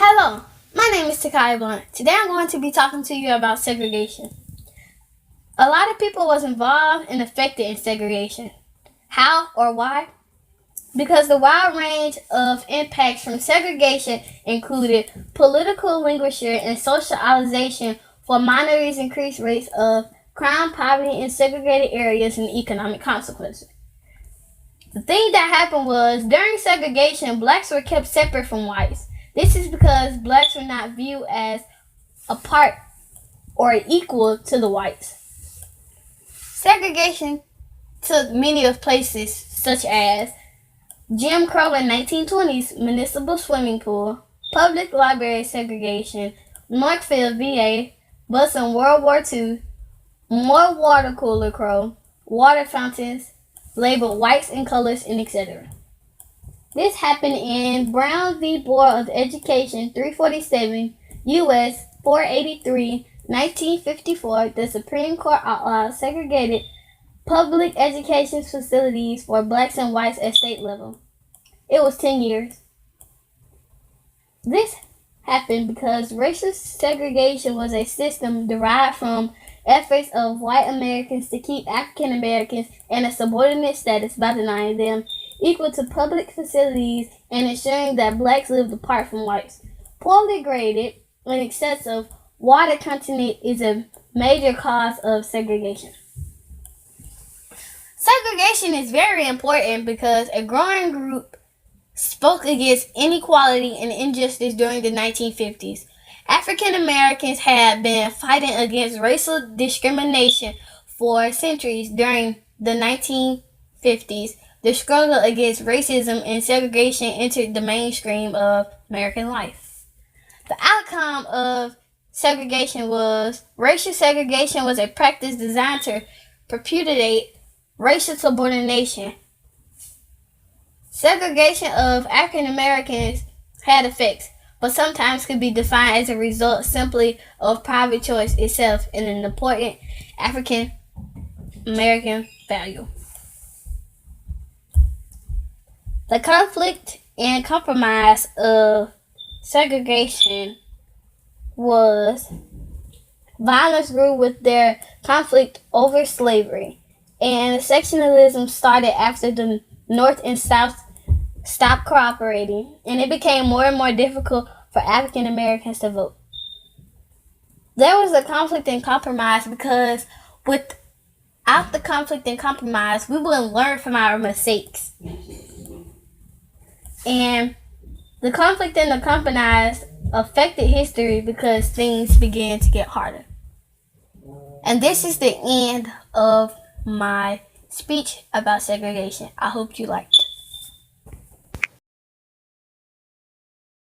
Hello, my name is Takiya. Today I'm going to be talking to you about segregation. A lot of people was involved and affected in segregation. How or why? Because the wide range of impacts from segregation included political linguisture and socialization for minorities, increased rates of crime, poverty in segregated areas, and economic consequences. The thing that happened was during segregation, blacks were kept separate from whites. This is because blacks were not viewed as a part or equal to the whites. Segregation took many of places such as Jim Crow in 1920s, municipal swimming pool, public library segregation, Northfield VA, bus in World War II, more water cooler crow, water fountains, labeled whites and colors, and etc. This happened in Brown v. Board of Education 347, U.S. 483, 1954. The Supreme Court outlawed segregated public education facilities for blacks and whites at state level. It was 10 years. This happened because racial segregation was a system derived from efforts of white Americans to keep African Americans in a subordinate status by denying them equal to public facilities and ensuring that blacks lived apart from whites. Poorly graded and excessive water content is a major cause of segregation. Segregation is very important because a growing group spoke against inequality and injustice during the 1950s. African Americans had been fighting against racial discrimination for centuries. During the 1950s, the struggle against racism and segregation entered the mainstream of American life. The outcome of segregation was racial segregation was a practice designed to perpetuate racial subordination. Segregation of African Americans had effects, but sometimes could be defined as a result simply of private choice itself and an important African American value. The conflict and compromise of segregation was violence grew with their conflict over slavery, and sectionalism started after the North and South stopped cooperating, and it became more and more difficult for African Americans to vote. There was a conflict and compromise because without the conflict and compromise, we wouldn't learn from our mistakes. And the conflict and the compromise affected history because things began to get harder. And this is the end of my speech about segregation. I hope you liked it.